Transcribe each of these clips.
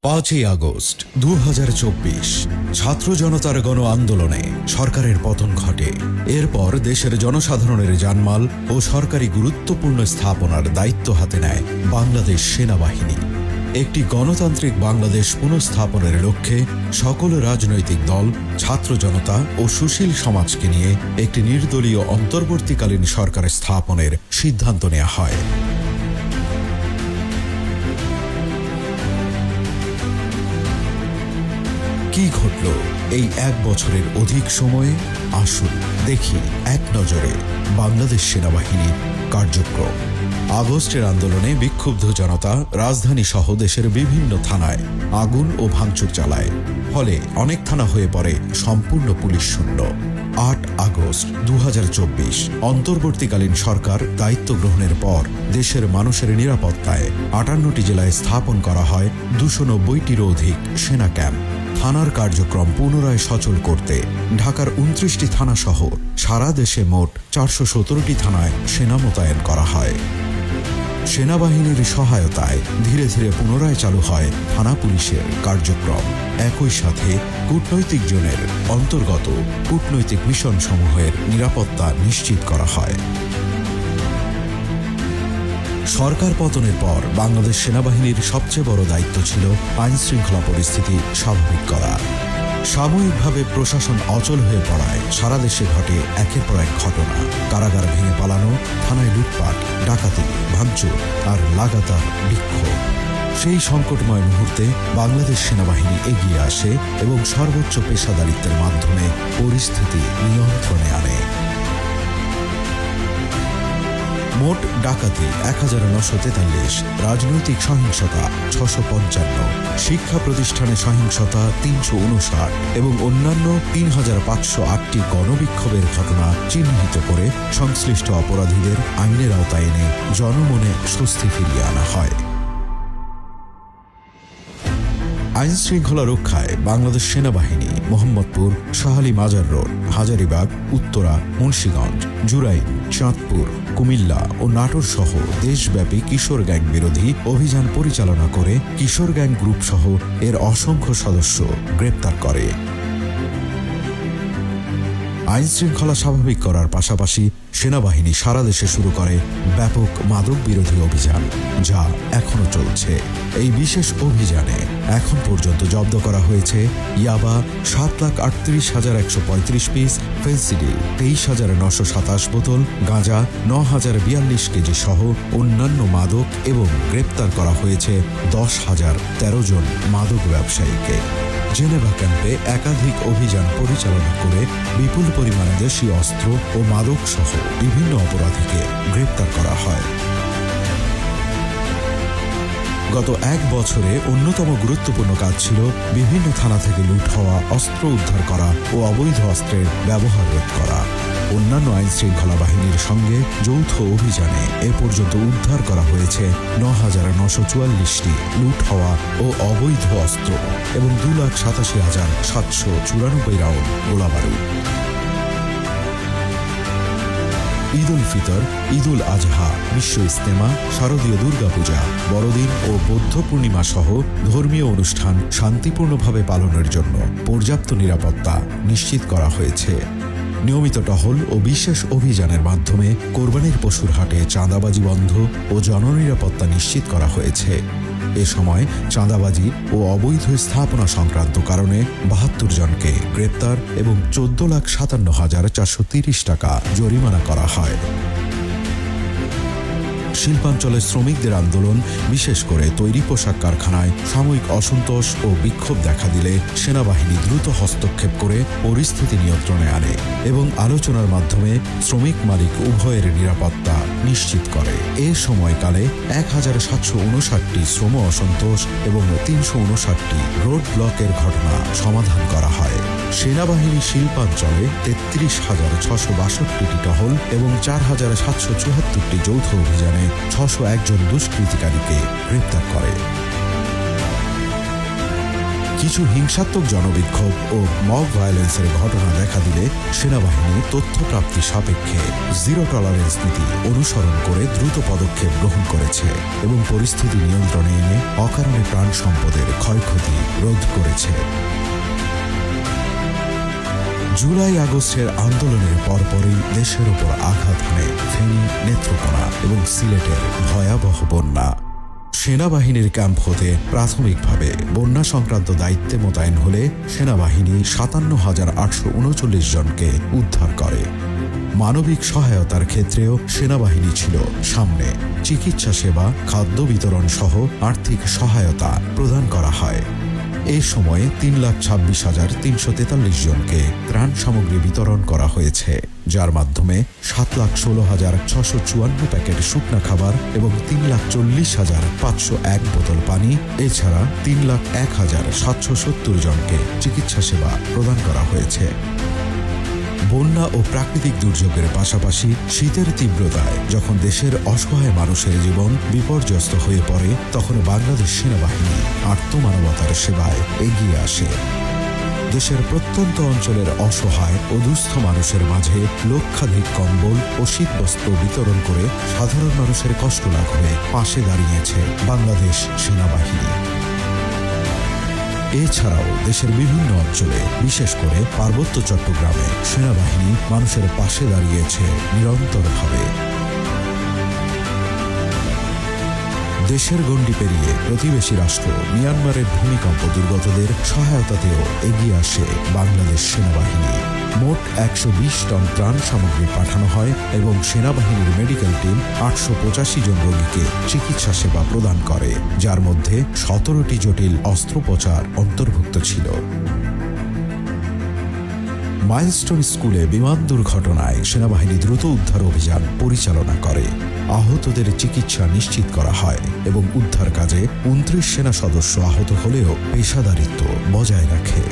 5ই August 2024 ছাত্র জনতার গণ আন্দোলনে সরকারের পতন ঘটে। এরপর দেশের জনসাধারণের জানমাল ও সরকারি গুরুত্বপূর্ণ স্থাপনার দায়িত্ব হাতে নেয় বাংলাদেশ সেনাবাহিনী। একটি গণতান্ত্রিক বাংলাদেশ পুনঃস্থাপনের লক্ষ্যে সকল রাজনৈতিক দল, ছাত্র জনতা ও সুশীল সমাজকে নিয়ে একটি নির্দলীয় অন্তর্বর্তীকালীন সরকার স্থাপনের সিদ্ধান্ত নেওয়া হয়। কি ঘটল এই এক বছরের অধিক সময়ে? আসুন দেখি এক নজরে বাংলাদেশ সেনাবাহিনীর কার্যক্রম। আগস্টের আন্দোলনে বিক্ষুব্ধ জনতা রাজধানী সহ দেশের বিভিন্ন থানায় আগুন ও ভাঙচুর চালায়। ফলে অনেক থানা হয়ে পড়ে সম্পূর্ণ পুলিশ শূন্য। 8 আগস্ট 2024 অন্তর্বর্তীকালীন সরকার দায়িত্ব গ্রহণের পর দেশের মানুষের নিরাপত্তায় 58টি জেলায় স্থাপন করা হয় 290টিরও অধিক সেনা ক্যাম্প। থানার কার্যক্রম পুনরায় সচল করতে ঢাকার 29টি থানা সহ সারা দেশে মোট 417টি থানায় সেনা মোতায়েন করা হয়। সেনাবাহিনীর সহায়তায় ধীরে ধীরে পুনরায় চালু হয় থানা পুলিশের কার্যক্রম। একই সাথে কূটনৈতিক জোনের অন্তর্গত কূটনৈতিক মিশন সমূহের নিরাপত্তা নিশ্চিত করা হয়। সরকার পতনের পর বাংলাদেশ সেনাবাহিনীর সবচেয়ে বড় দায়িত্ব ছিল আইন শৃঙ্খলা পরিস্থিতি স্বাভাবিক করা। সাময়িকভাবে প্রশাসন অচল হয়ে পড়ায় সারা দেশে ঘটে একের পর এক ঘটনা। কারাগার ভেঙে পালানো, থানায় লুটপাট, ডাকাতি, ভাঙচুর আর লাগাতার বিক্ষোভ। সেই সংকটময় মুহূর্তে বাংলাদেশ সেনাবাহিনী এগিয়ে আসে এবং সর্বোচ্চ পেশাদারিত্বের মাধ্যমে পরিস্থিতি নিয়ন্ত্রণে আনে। মোট ডাকাতি 1943, রাজনৈতিক সহিংসতা 655, শিক্ষা প্রতিষ্ঠানে সহিংসতা 359 এবং অন্যান্য 3508টি গণবিক্ষোভের ঘটনা চিহ্নিত করে সংশ্লিষ্ট অপরাধীদের আইনের আওতায় এনে জনমনে স্বস্তি ফিরিয়ে আনা হয়। আইন শৃঙ্খলা রক্ষায় বাংলাদেশ সেনাবাহিনী মোহাম্মদপুর, শাহালী মাজার রোড, হাজারীবাগ, উত্তরা, মুন্সিগঞ্জ, জুরাইন, চাঁদপুর, কুমিল্লা ও নাটোর সহ দেশব্যাপী কিশোর গ্যাং বিরোধী অভিযান পরিচালনা করে কিশোর গ্যাং গ্রুপ সহ এর অসংখ্য সদস্য গ্রেপ্তার করে। আইন শৃঙ্খলা স্বাভাবিক করার পাশাপাশি সেনাবাহিনী সারা দেশে শুরু করে ব্যাপক মাদক বিরোধী অভিযান, যা এখনো চলছে। এই বিশেষ অভিযানে এখন পর্যন্ত জব্দ করা হয়েছে ইয়াবা 7,38,135 পিস, ফেন্সিডিল 23,927 বোতল, গাঁজা 9,042 কেজি সহ অন্যান্য মাদক এবং গ্রেপ্তার করা হয়েছে 10,013 জন মাদক ব্যবসায়ীকে। জেনেভা ক্যাম্পে একাধিক অভিযান পরিচালনা করে বিপুল পরিমাণে দেশীয় অস্ত্র ও মাদক সহ বিভিন্ন অপরাধীকে গ্রেপ্তার করা হয়। গত এক বছরে অন্যতম গুরুত্বপূর্ণ কাজ ছিল বিভিন্ন থানা থেকে লুট হওয়া অস্ত্র উদ্ধার করা ও অবৈধ অস্ত্রের ব্যবহার রোধ করা। অন্যান্য আইন শৃঙ্খলা বাহিনীর সঙ্গে যৌথ অভিযানে এ পর্যন্ত উদ্ধার করা হয়েছে 9,944টি লুট হওয়া ও অবৈধ অস্ত্র এবং 2,87,794 রাউন্ড গোলাবারুদ। ঈদ উল ফিতর, ঈদ উল আজহা, বিশ্ব ইজতেমা, শারদীয় দুর্গাপূজা, বড়দিন ও বৌদ্ধ পূর্ণিমা সহ ধর্মীয় অনুষ্ঠান শান্তিপূর্ণভাবে পালনের জন্য পর্যাপ্ত নিরাপত্তা নিশ্চিত করা হয়েছে। নিয়মিত টহল ও বিশেষ অভিযানের মাধ্যমে কোরবানির পশুর হাটে চাঁদাবাজি বন্ধ ও জননিরাপত্তা নিশ্চিত করা হয়েছে। এ সময় চাঁদাবাজি ও অবৈধ স্থাপনা সংক্রান্ত কারণে 72 জনকে গ্রেপ্তার এবং 14,57,430 টাকা জরিমানা করা হয়। শিল্পাঞ্চলের শ্রমিকদের আন্দোলন, বিশেষ করে তৈরি পোশাক কারখানায় সাময়িক অসন্তোষ ও বিক্ষোভ দেখা দিলে সেনাবাহিনী দ্রুত হস্তক্ষেপ করে পরিস্থিতি নিয়ন্ত্রণে আনে এবং আলোচনার মাধ্যমে শ্রমিক মালিক উভয়ের নিরাপত্তা নিশ্চিত করে। এ সময়কালে 1,759টি শ্রম অসন্তোষ এবং 359টি রোড ব্লকের ঘটনা সমাধান করা হয়। সেনাবাহিনী শিল্পাঞ্চলে 33,662টি টহল এবং 4,774টি যৌথ অভিযানে 601 জন দুষ্কৃতিকারীকে গ্রেপ্তার করে। কিছু হিংসাত্মক জনবিক্ষোভ ও মব ভায়োলেন্সের ঘটনা দেখা দিলে সেনাবাহিনী তথ্যপ্রাপ্তি সাপেক্ষে জিরো টলারেন্স নীতি অনুসরণ করে দ্রুত পদক্ষেপ গ্রহণ করেছে এবং পরিস্থিতি নিয়ন্ত্রণে এনে অকারণে প্রাণ সম্পদের ক্ষয়ক্ষতি রোধ করেছে। জুলাই আগস্টের আন্দোলনের পরপরই দেশের ওপর আঘাত হানে ফেনী, নেত্রকোনা এবং সিলেটের ভয়াবহ বন্যা। সেনাবাহিনীর ক্যাম্প হতে প্রাথমিকভাবে বন্যা সংক্রান্ত দায়িত্বে মোতায়েন হলে সেনাবাহিনী ৫৭,৮৩৯ জনকে উদ্ধার করে। মানবিক সহায়তার ক্ষেত্রেও সেনাবাহিনী ছিল সামনে। চিকিৎসা সেবা, খাদ্য বিতরণ সহ আর্থিক সহায়তা প্রদান করা হয়। এই সময়ে ৩,২৬,৩৪৩ জনকে ত্রাণ সামগ্রী বিতরণ করা হয়েছে, যার মাধ্যমে ৭,১৬,৬৫৪ প্যাকেট শুকনা খাবার এবং ৩,৪০,৫০১ বোতল পানি, এছাড়া ৩,০১,৭৭০ জনকে চিকিৎসা সেবা প্রদান করা হয়েছে। বন্যা ও প্রাকৃতিক দুর্যোগের পাশাপাশি শীতের তীব্রতায় যখন দেশের অসহায় মানুষের জীবন বিপর্যস্ত হয়ে পড়ে, তখন বাংলাদেশ সেনাবাহিনী আত্মমানবতার সেবায় এগিয়ে আসে। দেশের প্রত্যন্ত অঞ্চলের অসহায় ও দুস্থ মানুষের মাঝে লক্ষাধিক কম্বল ও শীতবস্ত্র বিতরণ করে সাধারণ মানুষের কষ্ট লাঘবে পাশে দাঁড়িয়েছে বাংলাদেশ সেনাবাহিনী। এছাড়াও দেশের বিভিন্ন অঞ্চলে, বিশেষ করে পার্বত্য চট্টগ্রামে সেনাবাহিনী মানুষের পাশে দাঁড়িয়েছে নিরন্তরভাবে। দেশের গণ্ডি পেরিয়ে প্রতিবেশী রাষ্ট্র মিয়ানমারের ভূমিকম্প দুর্গতদের সহায়তাতেও এগিয়ে আসে বাংলাদেশ সেনাবাহিনী। মোট ১২০ টন ত্রাণ সামগ্রী পাঠানো হয় এবং সেনাবাহিনীর মেডিকেল টিম ৮৮৫ জন রোগীকে চিকিৎসা সেবা প্রদান করে, যার মধ্যে ১৭টি জটিল অস্ত্রোপচার অন্তর্ভুক্ত ছিল। মাইলস্টোন স্কুলে বিমান দুর্ঘটনায় সেনাবাহিনী দ্রুত উদ্ধার অভিযান পরিচালনা করে। আহতদের চিকিৎসা নিশ্চিত করা হয় এবং উদ্ধার কাজে ২৯ সেনা সদস্য আহত হলেও পেশাদারিত্ব বজায় রাখে।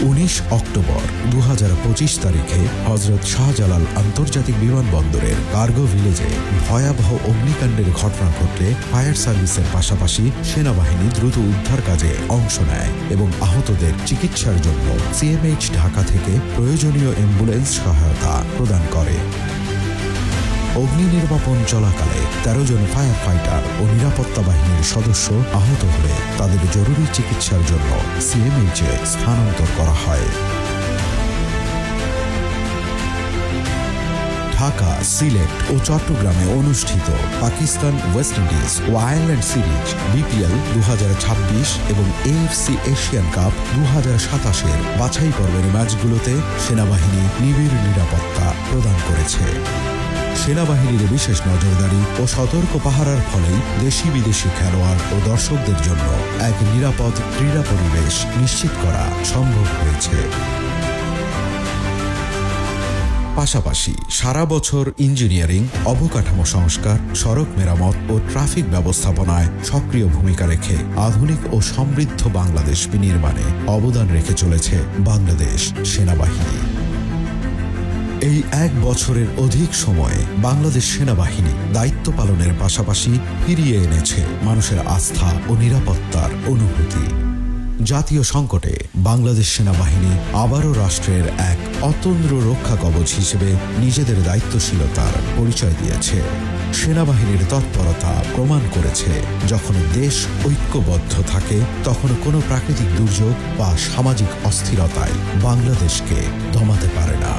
১৯ অক্টোবর ২০২৫ তারিখে হজরত শাহজালাল আন্তর্জাতিক বিমানবন্দরের কার্গো ভিলেজে ভয়াবহ অগ্নিকাণ্ডের ঘটনা ঘটলে ফায়ার সার্ভিসের পাশাপাশি সেনাবাহিনী দ্রুত উদ্ধার কাজে অংশ নেয় এবং আহতদের চিকিৎসার জন্য সিএমএইচ ঢাকা থেকে প্রয়োজনীয় অ্যাম্বুলেন্স সহায়তা প্রদান করে। অগ্নি নির্বাপন চলাকালে ১৩ জন ফায়ার ফাইটার ও নিরাপত্তা বাহিনীর সদস্য আহত হলে তাদের জরুরি চিকিৎসার জন্য সিএমএইচে স্থানান্তর করা হয়। ঢাকা, সিলেট ও চট্টগ্রামে অনুষ্ঠিত পাকিস্তান, ওয়েস্ট ইন্ডিজ ও আয়ারল্যান্ড সিরিজ বিপিএল ২০২৬ এবং এএফসি এশিয়ান কাপ ২০২৭-এর বাছাই পর্বের ম্যাচগুলোতে সেনাবাহিনী নিবিড় নিরাপত্তা প্রদান করেছে। সেনাবাহিনীর বিশেষ নজরদারি ও সতর্ক পাহারার ফলেই দেশি বিদেশি খেলোয়াড় ও দর্শকদের জন্য এক নিরাপদ ক্রীড়া পরিবেশ নিশ্চিত করা সম্ভব হয়েছে। পাশাপাশি সারা বছর ইঞ্জিনিয়ারিং, অবকাঠামো সংস্কার, সড়ক মেরামত ও ট্রাফিক ব্যবস্থাপনায় সক্রিয় ভূমিকা রেখে আধুনিক ও সমৃদ্ধ বাংলাদেশ বিনির্মাণে অবদান রেখে চলেছে বাংলাদেশ সেনাবাহিনী। এই ১ বছরের অধিক সময়ে বাংলাদেশ সেনাবাহিনী দায়িত্ব পালনের পাশাপাশি ফিরিয়ে এনেছে মানুষের আস্থা ও নিরাপত্তার অনুভূতি। জাতীয় সংকটে বাংলাদেশ সেনাবাহিনী আবারও রাষ্ট্রের এক অতন্দ্র রক্ষা কবচ হিসেবে নিজেদের দায়িত্বশীলতার পরিচয় দিয়েছে। সেনাবাহিনীর তৎপরতা প্রমাণ করেছে, যখন দেশ ঐক্যবদ্ধ থাকে তখন কোনো প্রাকৃতিক দুর্যোগ বা সামাজিক অস্থিরতায় বাংলাদেশকে দমাতে পারে না।